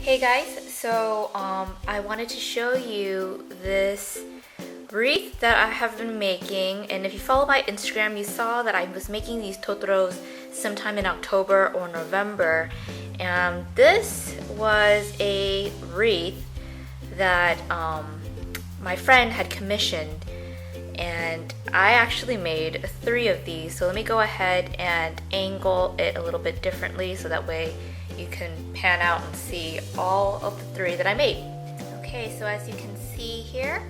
Hey guys, so I wanted to show you this wreath that I have been making, and if you follow my Instagram you saw that I was making these Totoros sometime in October or November, and this was a wreath that my friend had commissioned, and I actually made 3 of these. So let me go ahead and angle it a little bit differently so that way you can pan out and see all of the 3 that I made. Okay, so as you can see here,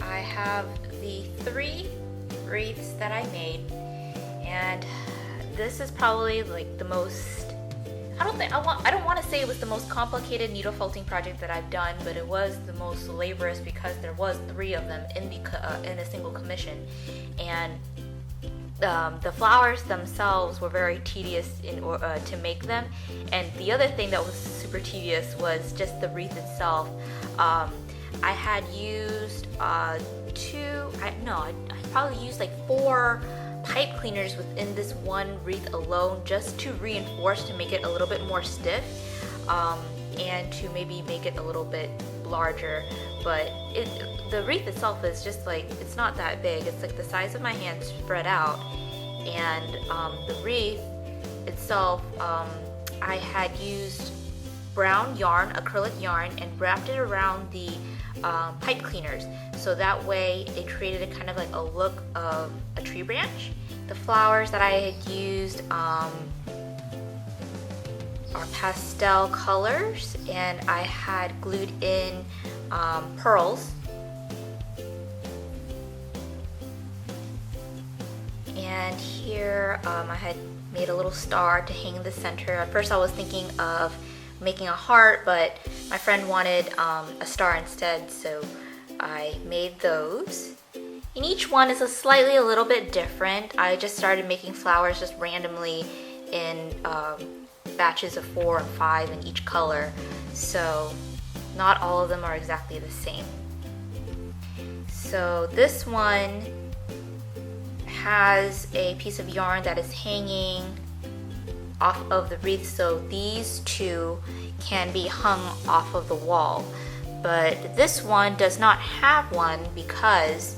I have the 3 wreaths that I made, and this is probably like the most, I don't want to say it was the most complicated needle felting project that I've done, but it was the most laborious because there was 3 of them in a single commission, and the flowers themselves were very tedious to make them, and the other thing that was super tedious was just the wreath itself. I had used I probably used like 4 pipe cleaners within this one wreath alone, just to reinforce, to make it a little bit more stiff, and to maybe make it a little bit larger. But the wreath itself is just like, it's not that big, it's like the size of my hand spread out, and the wreath itself, I had used brown yarn, acrylic yarn, and wrapped it around the pipe cleaners, so that way it created a kind of like a look of a tree branch. The flowers that I had used are pastel colors, and I had glued in pearls. And here I had made a little star to hang in the center. At first I was thinking of making a heart, but my friend wanted a star instead, so I made those. And each one is a little bit different. I just started making flowers just randomly in batches of 4 and 5 in each color, so not all of them are exactly the same. So this one has a piece of yarn that is hanging off of the wreath, so these 2 can be hung off of the wall. But this one does not have one because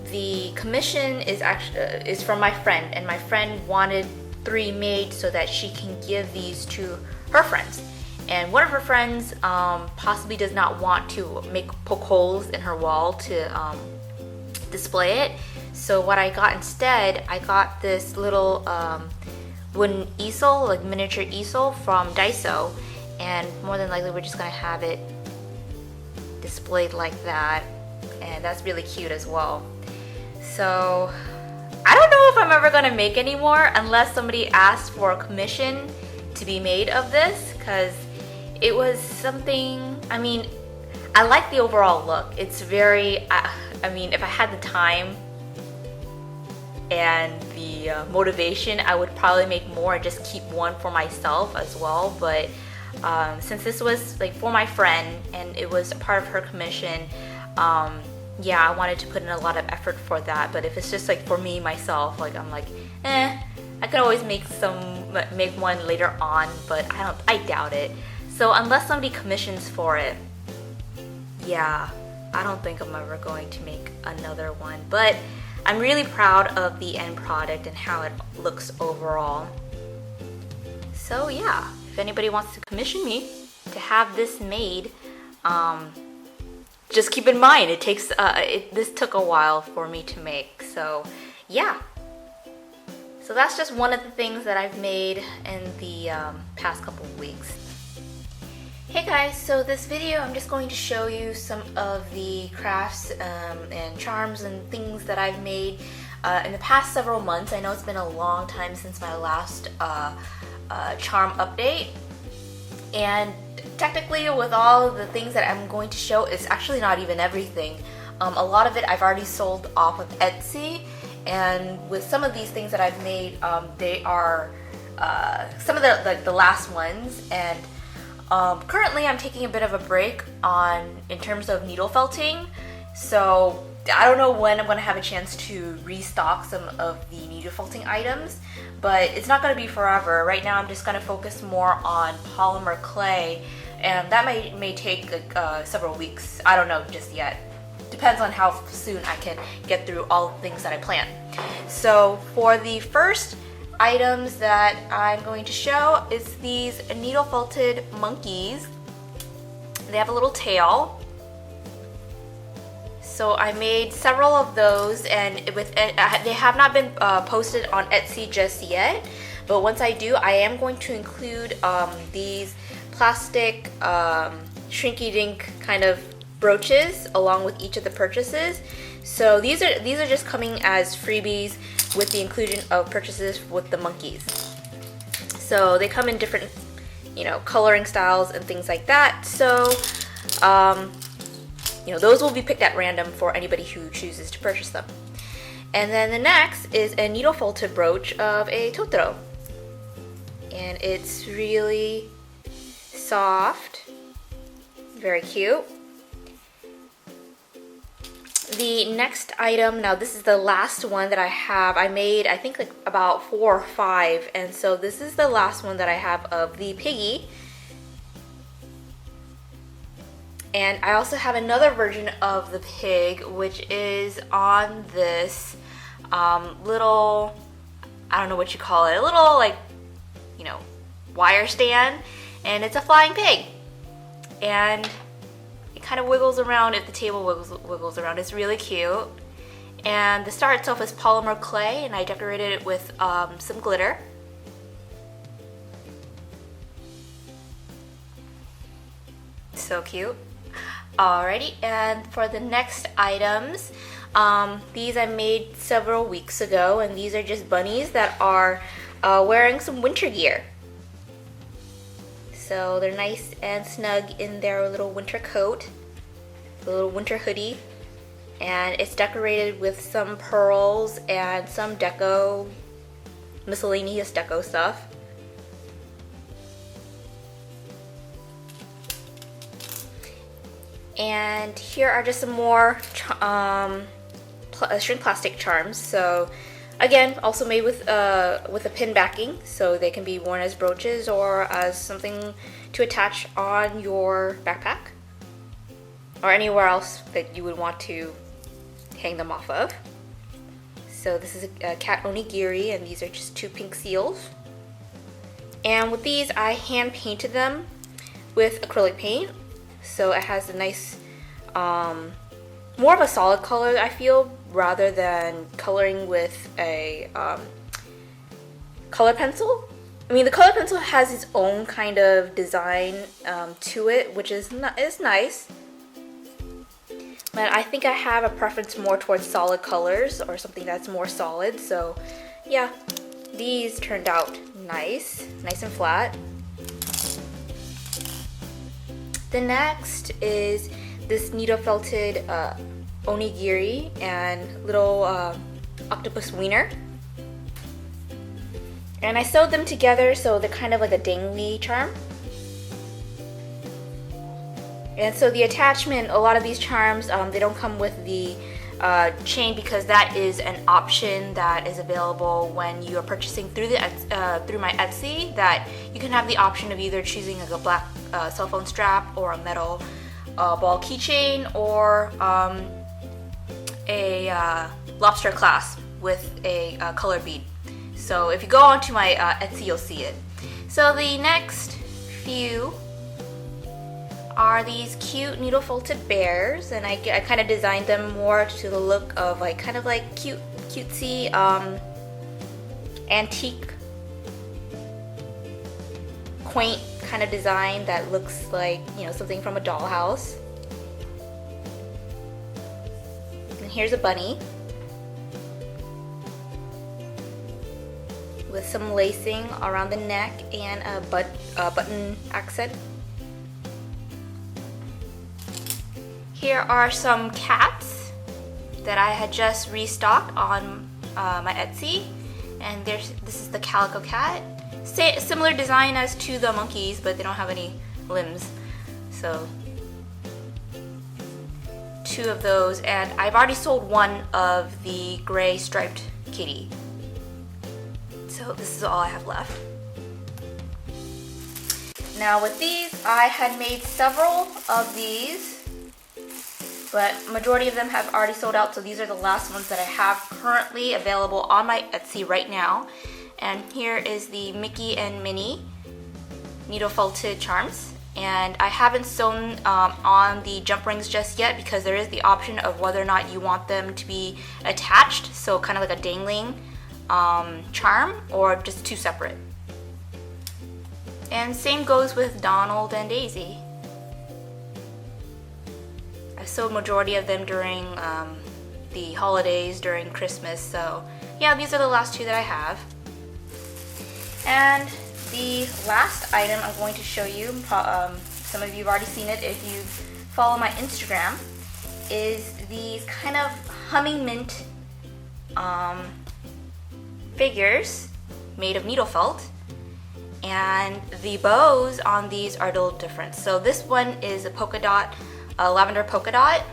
the commission is from my friend, and my friend wanted 3 made so that she can give these to her friends. And one of her friends possibly does not want to poke holes in her wall to display it. So what I got instead, I got this little wooden easel, like miniature easel from Daiso, and more than likely we're just gonna have it displayed like that, and that's really cute as well. So I don't know if I'm ever gonna make any more unless somebody asks for a commission to be made of this, because it was something, I mean, I like the overall look. It's very, I mean, if I had the time and the motivation, I would probably make more and just keep one for myself as well. But since this was like for my friend and it was a part of her commission, yeah, I wanted to put in a lot of effort for that. But if it's just like for me myself, like I'm like, I could always make one later on, but I doubt it. So unless somebody commissions for it, yeah, I don't think I'm ever going to make another one. But I'm really proud of the end product and how it looks overall. So yeah, if anybody wants to commission me to have this made, just keep in mind it takes this took a while for me to make. So yeah, so that's just one of the things that I've made in the past couple of weeks. Hey guys, so this video I'm just going to show you some of the crafts and charms and things that I've made in the past several months. I know it's been a long time since my last charm update, and technically with all of the things that I'm going to show, it's actually not even everything. A lot of it I've already sold off of Etsy, and with some of these things that I've made, they are some of the last ones, and currently I'm taking a bit of a break in terms of needle felting. So I don't know when I'm going to have a chance to restock some of the needle felting items, but it's not going to be forever. Right now I'm just going to focus more on polymer clay, and that may take like, several weeks. I don't know just yet. Depends on how soon I can get through all the things that I plan. So for the first items that I'm going to show is these needle felted monkeys. They have a little tail. So I made several of those, and they have not been posted on Etsy just yet, but once I do, I am going to include these plastic shrinky dink kind of brooches along with each of the purchases. So these are just coming as freebies with the inclusion of purchases with the monkeys. So they come in different, coloring styles and things like that. So those will be picked at random for anybody who chooses to purchase them. And then the next is a needle felted brooch of a Totoro. And it's really soft, very cute. The next item, now this is the last one that I have. I made, I think, like about 4 or 5, and so this is the last one that I have of the piggy. And I also have another version of the pig, which is on this little, I don't know what you call it, a little wire stand, and it's a flying pig. And it kind of wiggles around if the table wiggles around. It's really cute. And the star itself is polymer clay, and I decorated it with some glitter. So cute. Alrighty, and for the next items, these I made several weeks ago, and these are just bunnies that are wearing some winter gear. So they're nice and snug in their little winter coat, a little winter hoodie, and it's decorated with some pearls and some miscellaneous deco stuff. And here are just some more shrink plastic charms. So again, also made with a pin backing, so they can be worn as brooches or as something to attach on your backpack or anywhere else that you would want to hang them off of. So this is a cat onigiri, and these are just 2 pink seals. And with these, I hand painted them with acrylic paint. So it has a nice, more of a solid color, I feel, rather than coloring with a color pencil. I mean, the color pencil has its own kind of design to it, which is nice. But I think I have a preference more towards solid colors or something that's more solid. So yeah, these turned out nice and flat. The next is this needle felted onigiri and little octopus wiener. And I sewed them together so they're kind of like a dangly charm. And so the attachment, a lot of these charms, they don't come with the chain, because that is an option that is available when you are purchasing through through my Etsy. That you can have the option of either choosing like a black cell phone strap or a metal ball keychain, or a lobster clasp with a color bead. So if you go onto my Etsy, you'll see it. So the next few are these cute needle felted bears, and I kind of designed them more to the look of like kind of like cutesy antique, quaint kind of design that looks like, something from a dollhouse. And here's a bunny with some lacing around the neck and a button accent. Here are some cats that I had just restocked on my Etsy, and this is the calico cat. Similar design as to the monkeys, but they don't have any limbs. So 2 of those, and I've already sold one of the gray striped kitty. So this is all I have left. Now with these, I had made several of these, but majority of them have already sold out, so these are the last ones that I have currently available on my Etsy right now. And here is the Mickey and Minnie needle felted charms. And I haven't sewn on the jump rings just yet because there is the option of whether or not you want them to be attached, so kind of like a dangling charm, or just 2 separate. And same goes with Donald and Daisy. I sewed majority of them during the holidays, during Christmas, so yeah, these are the last 2 that I have. And the last item I'm going to show you, some of you have already seen it if you follow my Instagram, is these kind of humming mint figures made of needle felt. And the bows on these are a little different. So this one is a polka dot, a lavender polka dot.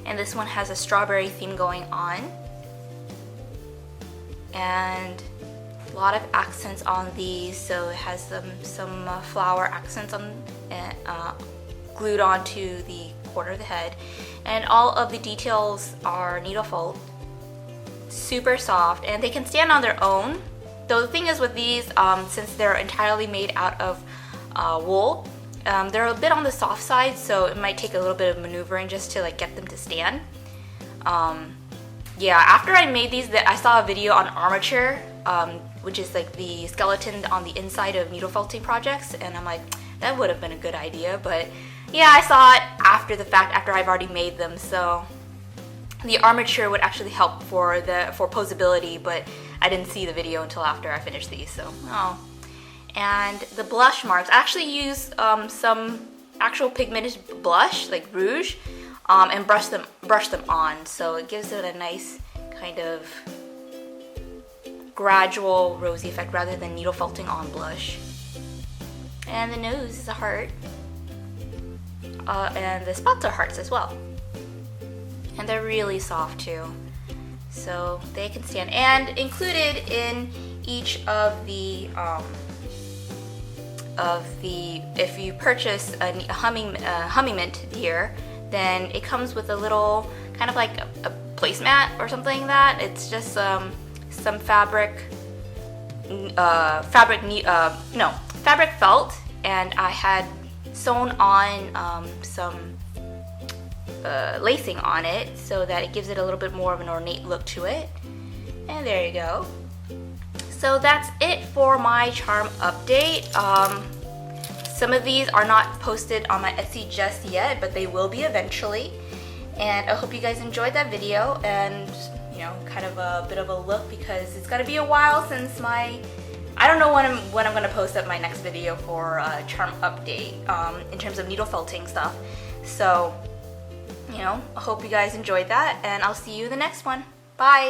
And this one has a strawberry theme going on. And a lot of accents on these, so it has some flower accents on glued onto the corner of the head, and all of the details are needle felt, super soft, and they can stand on their own. Though the thing is with these, since they're entirely made out of wool, they're a bit on the soft side, so it might take a little bit of maneuvering just to like get them to stand. Yeah, after I made these, I saw a video on armature, which is like the skeleton on the inside of needle felting projects, and I'm like, that would have been a good idea, but yeah, I saw it after the fact, after I've already made them, so the armature would actually help for posability, but I didn't see the video until after I finished these, so oh. And the blush marks, I actually used some actual pigmented blush, like rouge, and brush them on, so it gives it a nice kind of gradual rosy effect rather than needle felting on blush. And the nose is a heart, and the spots are hearts as well. And they're really soft too, so they can stand. And included in each of the if you purchase a humming mint here, then it comes with a little kind of like a placemat or something like that. It's just some fabric felt, and I had sewn on some lacing on it so that it gives it a little bit more of an ornate look to it. And there you go. So that's it for my charm update. Some of these are not posted on my Etsy just yet, but they will be eventually. And I hope you guys enjoyed that video, and you know, kind of a bit of a look, because it's gonna be a while since I don't know when I'm gonna post up my next video for charm update in terms of needle felting stuff. So, you know, I hope you guys enjoyed that, and I'll see you in the next one. Bye!